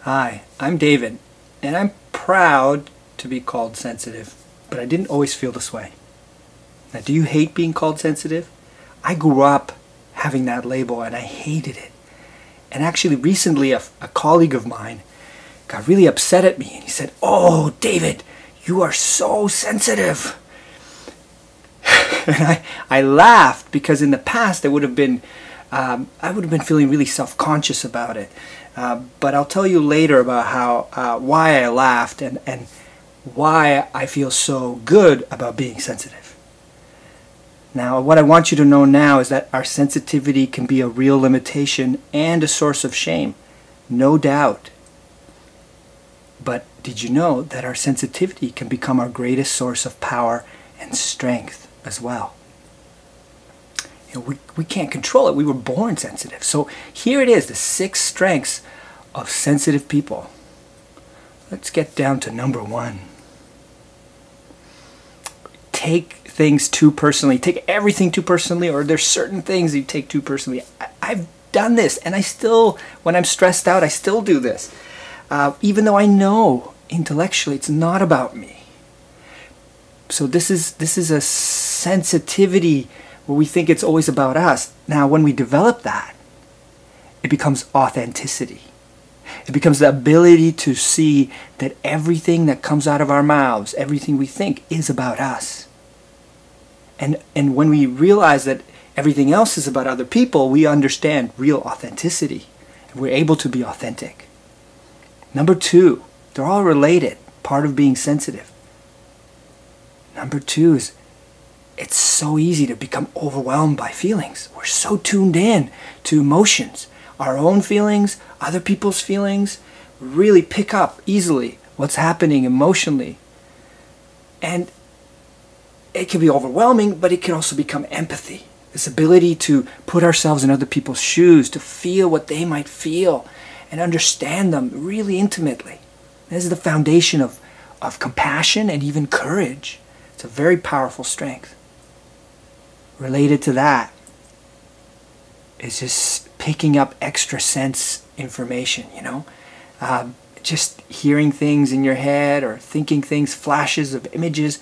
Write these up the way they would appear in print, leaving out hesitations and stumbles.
Hi, I'm David, and I'm proud to be called sensitive, but I didn't always feel this way. Now, do you hate being called sensitive? I grew up having that label and I hated it. And actually recently a colleague of mine got really upset at me and he said, "Oh, David, you are so sensitive." And I laughed because in the past I would have been feeling really self-conscious about it. But I'll tell you later about how why I laughed and why I feel so good about being sensitive. Now, what I want you to know now is that our sensitivity can be a real limitation and a source of shame, no doubt. But did you know that our sensitivity can become our greatest source of power and strength as well? You know, we can't control it. We were born sensitive. So here it is, the 6 strengths of sensitive people. Let's get down to number 1. Take things too personally. Take everything too personally, or there's certain things you take too personally. I've done this, and I still, when I'm stressed out, I still do this. Even though I know intellectually it's not about me. So this is a sensitivity where we think it's always about us. Now, when we develop that, it becomes authenticity. It becomes the ability to see that everything that comes out of our mouths, everything we think, is about us. And when we realize that everything else is about other people, we understand real authenticity. And we're able to be authentic. Number 2, they're all related, part of being sensitive. Number 2 is it's so easy to become overwhelmed by feelings. We're so tuned in to emotions. Our own feelings, other people's feelings, really pick up easily what's happening emotionally. And it can be overwhelming, but it can also become empathy. This ability to put ourselves in other people's shoes, to feel what they might feel and understand them really intimately. This is the foundation of compassion and even courage. It's a very powerful strength. Related to that is just picking up extra sense information, you know? Just hearing things in your head or thinking things, flashes of images.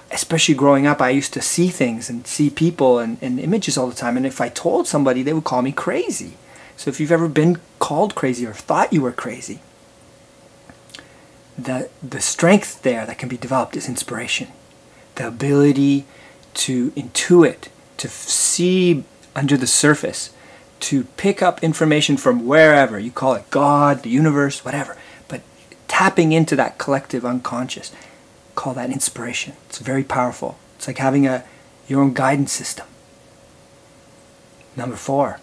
Especially growing up, I used to see things and see people and images all the time. And if I told somebody, they would call me crazy. So if you've ever been called crazy or thought you were crazy, the strength there that can be developed is inspiration. The ability to intuit, to see under the surface, to pick up information from wherever, you call it God, the universe, whatever, but tapping into that collective unconscious, call that inspiration. It's very powerful. It's like having your own guidance system. Number 4,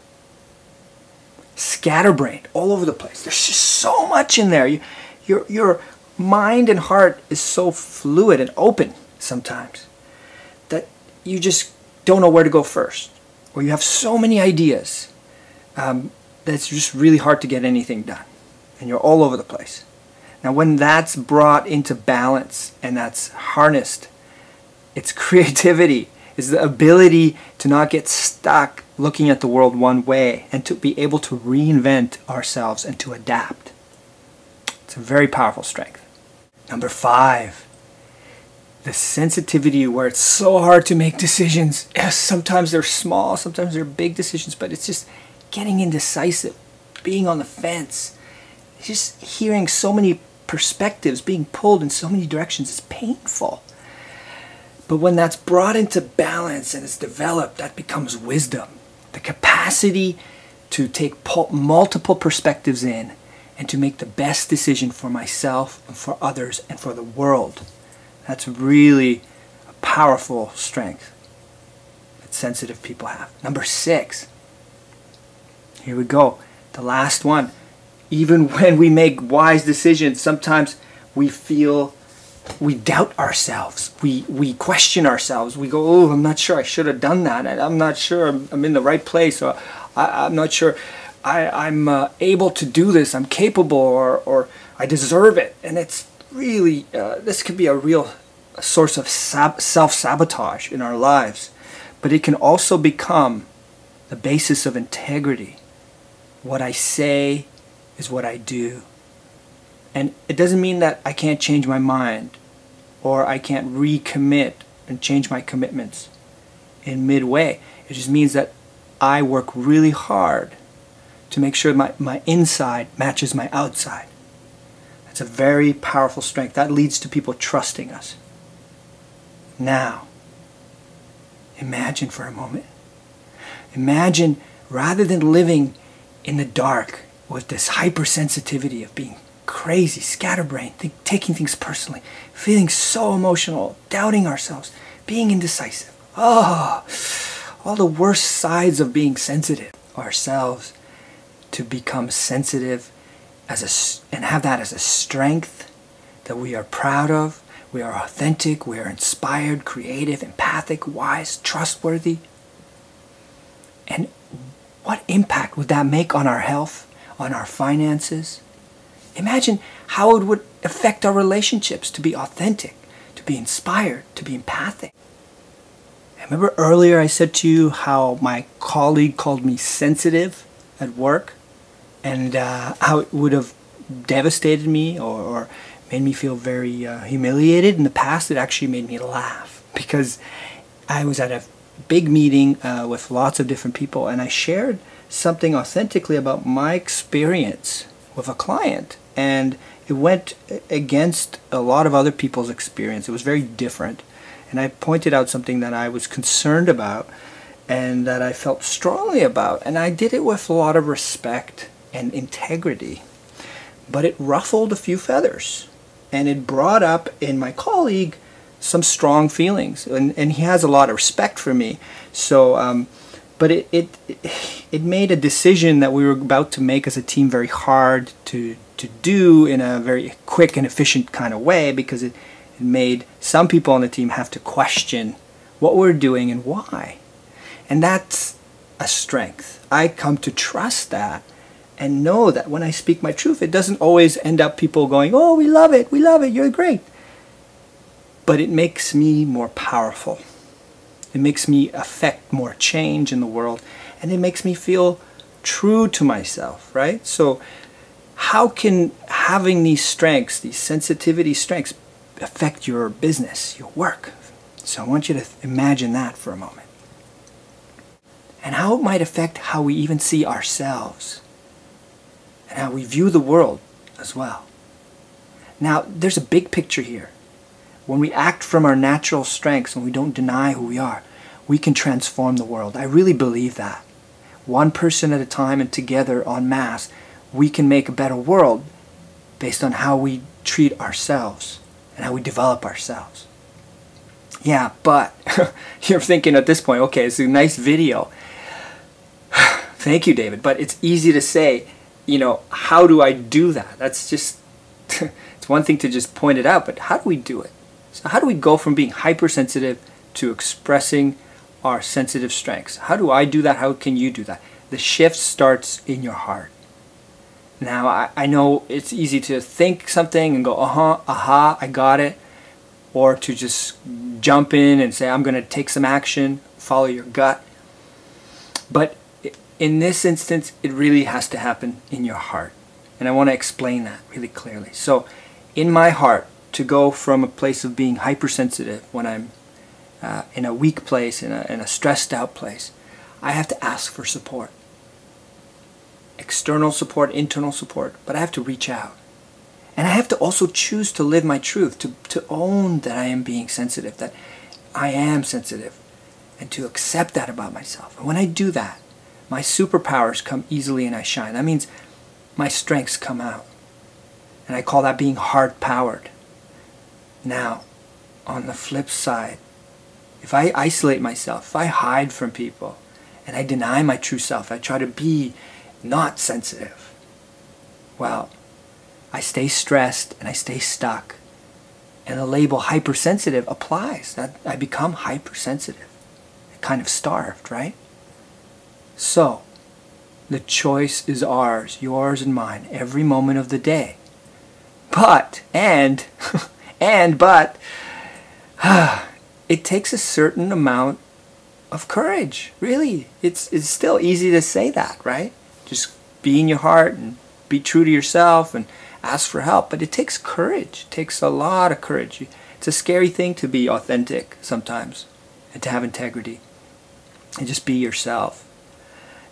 scatterbrained, all over the place. There's just so much in there. Your mind and heart is so fluid and open sometimes that you just don't know where to go first, or you have so many ideas that it's just really hard to get anything done, and you're all over the place. Now, when that's brought into balance and that's harnessed, it's creativity, is the ability to not get stuck looking at the world one way and to be able to reinvent ourselves and to adapt. It's a very powerful strength. Number 5, the sensitivity where it's so hard to make decisions. Yes, sometimes they're small, sometimes they're big decisions, but it's just getting indecisive, being on the fence. Just hearing so many perspectives, being pulled in so many directions is painful. But when that's brought into balance and it's developed, that becomes wisdom. The capacity to take multiple perspectives in and to make the best decision for myself and for others and for the world. That's really a powerful strength that sensitive people have. Number 6. Here we go. The last one. Even when we make wise decisions, sometimes we feel, we doubt ourselves. We question ourselves. We go, "Oh, I'm not sure I should have done that. I'm not sure I'm in the right place. Or I'm not sure I'm able to do this. I'm capable, or I deserve it." And it's really, this could be a real source of self-sabotage in our lives. But it can also become the basis of integrity. What I say is what I do. And it doesn't mean that I can't change my mind or I can't recommit and change my commitments in midway. It just means that I work really hard to make sure my inside matches my outside. That's a very powerful strength. That leads to people trusting us. Now, imagine for a moment. Imagine, rather than living in the dark with this hypersensitivity of being crazy, scatterbrained, taking things personally, feeling so emotional, doubting ourselves, being indecisive. Oh, all the worst sides of being sensitive ourselves, to become sensitive and have that as a strength that we are proud of. We are authentic, we are inspired, creative, empathic, wise, trustworthy. And what impact would that make on our health, on our finances? Imagine how it would affect our relationships to be authentic, to be inspired, to be empathic. Remember earlier I said to you how my colleague called me sensitive at work, and how it would have devastated me or made me feel very humiliated. In the past, it actually made me laugh, because I was at a big meeting with lots of different people, and I shared something authentically about my experience with a client, and it went against a lot of other people's experience. It was very different, and I pointed out something that I was concerned about and that I felt strongly about, and I did it with a lot of respect and integrity. But it ruffled a few feathers, and it brought up in my colleague some strong feelings, and he has a lot of respect for me. So but it made a decision that we were about to make as a team very hard to do in a very quick and efficient kind of way, because it made some people on the team have to question what we're doing and why. And that's a strength. I come to trust that and know that when I speak my truth, it doesn't always end up people going, "Oh, we love it, you're great." But it makes me more powerful. It makes me affect more change in the world, and it makes me feel true to myself, right? So how can having these strengths, these sensitivity strengths, affect your business, your work? So I want you to imagine that for a moment. And how it might affect how we even see ourselves, and how we view the world as well. Now, there's a big picture here. When we act from our natural strengths, when we don't deny who we are, we can transform the world. I really believe that. One person at a time, and together en masse, we can make a better world based on how we treat ourselves and how we develop ourselves. Yeah, but you're thinking at this point, okay, it's a nice video. Thank you, David. But it's easy to say, you know, how do I do that? That's just, it's one thing to just point it out, but how do we do it? So how do we go from being hypersensitive to expressing our sensitive strengths? How do I do that? How can you do that? The shift starts in your heart. Now, I know it's easy to think something and go, aha, I got it. Or to just jump in and say, I'm going to take some action, follow your gut. But in this instance, it really has to happen in your heart. And I want to explain that really clearly. So, in my heart, to go from a place of being hypersensitive when I'm in a weak place, in a stressed out place, I have to ask for support. External support, internal support, but I have to reach out. And I have to also choose to live my truth, to own that I am being sensitive, that I am sensitive, and to accept that about myself. And when I do that, my superpowers come easily and I shine. That means my strengths come out. And I call that being heart-powered. Now, on the flip side, if I isolate myself, if I hide from people, and I deny my true self, I try to be not sensitive, well, I stay stressed and I stay stuck. And the label hypersensitive applies. That I become hypersensitive. Kind of starved, right? So, the choice is ours, yours and mine, every moment of the day. But, but, it takes a certain amount of courage, really. It's still easy to say that, right? Just be in your heart and be true to yourself and ask for help. But it takes courage. It takes a lot of courage. It's a scary thing to be authentic sometimes and to have integrity and just be yourself.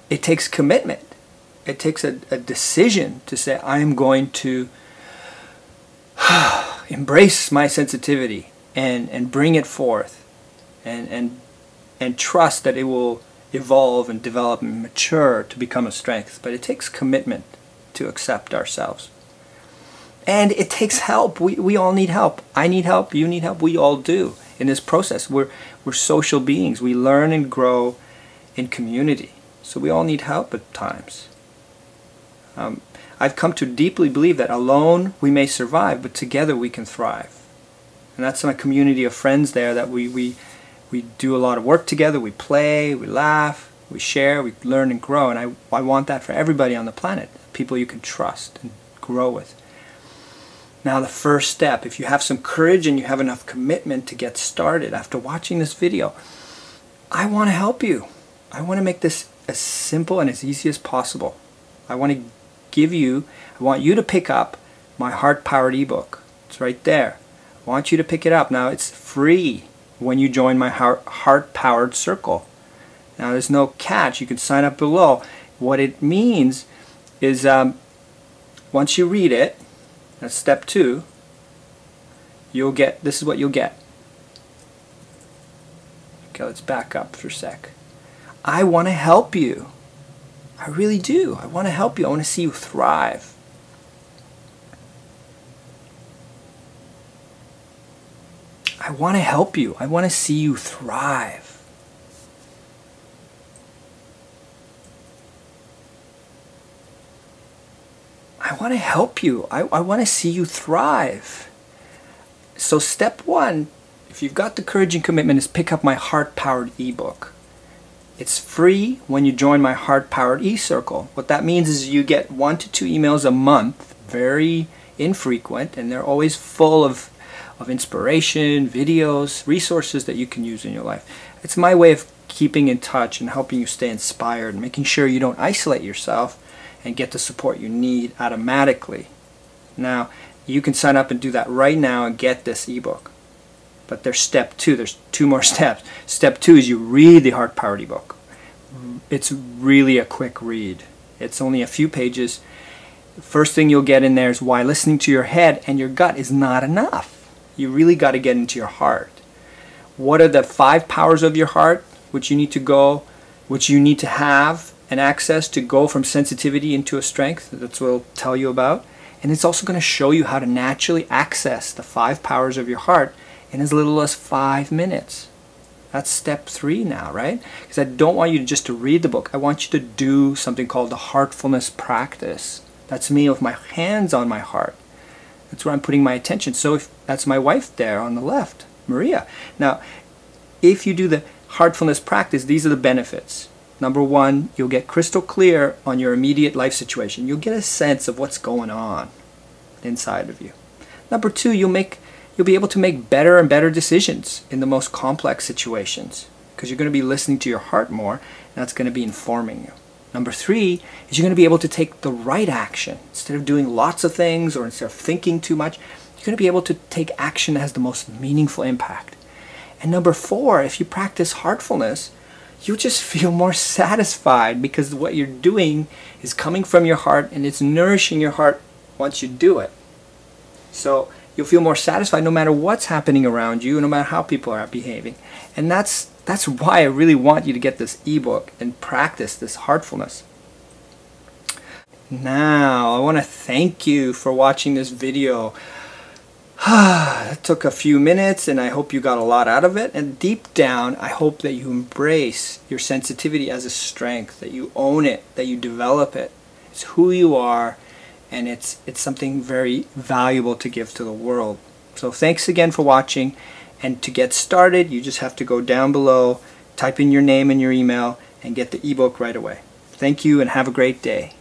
It takes commitment. It takes a decision to say, I am going to embrace my sensitivity and bring it forth and trust that it will evolve and develop and mature to become a strength. But it takes commitment to accept ourselves. And it takes help. We all need help. I need help. You need help. We all do in this process. We're social beings. We learn and grow in community. So we all need help at times. I've come to deeply believe that alone we may survive, but together we can thrive. And that's my community of friends there that we do a lot of work together. We play, we laugh, we share, we learn and grow. And I want that for everybody on the planet. People you can trust and grow with. Now the first step, if you have some courage and you have enough commitment to get started after watching this video, I want to help you. I want to make this as simple and as easy as possible. I want you to pick up my Heart Powered Ebook. It's right there. I want you to pick it up. Now it's free when you join my Heart Powered Circle. Now there's no catch. You can sign up below. What it means is once you read it, that's step 2, you'll get, this is what you'll get. Okay, let's back up for a sec. I want to help you. I really do. I want to help you. I want to see you thrive. I want to help you. I want to see you thrive. I want to help you. I want to see you thrive. So step 1, if you've got the courage and commitment, is pick up my Heart Powered Ebook. It's free when you join my Heart Powered eCircle. What that means is you get 1 to 2 emails a month, very infrequent, and they're always full of inspiration, videos, resources that you can use in your life. It's my way of keeping in touch and helping you stay inspired, and making sure you don't isolate yourself and get the support you need automatically. Now, you can sign up and do that right now and get this ebook. But there's step 2. There's 2 more steps. Step 2 is you read the Heart Powered Ebook. It's really a quick read. It's only a few pages. The first thing you'll get in there is why listening to your head and your gut is not enough. You really got to get into your heart. What are the 5 powers of your heart which you need to have and access to go from sensitivity into a strength? That's what it'll tell you about. And it's also going to show you how to naturally access the 5 powers of your heart in as little as 5 minutes. That's step 3 now, right? Because I don't want you just to read the book. I want you to do something called the Heartfulness Practice. That's me with my hands on my heart. That's where I'm putting my attention. So that's my wife there on the left, Maria. Now, if you do the Heartfulness Practice, these are the benefits. Number 1, you'll get crystal clear on your immediate life situation. You'll get a sense of what's going on inside of you. Number 2, you'll be able to make better and better decisions in the most complex situations, because you're going to be listening to your heart more, and that's going to be informing you. Number 3 is you're going to be able to take the right action. Instead of doing lots of things or instead of thinking too much, you're going to be able to take action that has the most meaningful impact. And number 4, if you practice heartfulness, you'll just feel more satisfied, because what you're doing is coming from your heart and it's nourishing your heart once you do it. So you'll feel more satisfied no matter what's happening around you, no matter how people are behaving. And that's why I really want you to get this ebook and practice this heartfulness. Now, I want to thank you for watching this video. It took a few minutes and I hope you got a lot out of it. And deep down, I hope that you embrace your sensitivity as a strength, that you own it, that you develop it. It's who you are, and it's something very valuable to give to the world. So thanks again for watching, and to get started you just have to go down below, type in your name and your email, and get the ebook right away. Thank you and have a great day.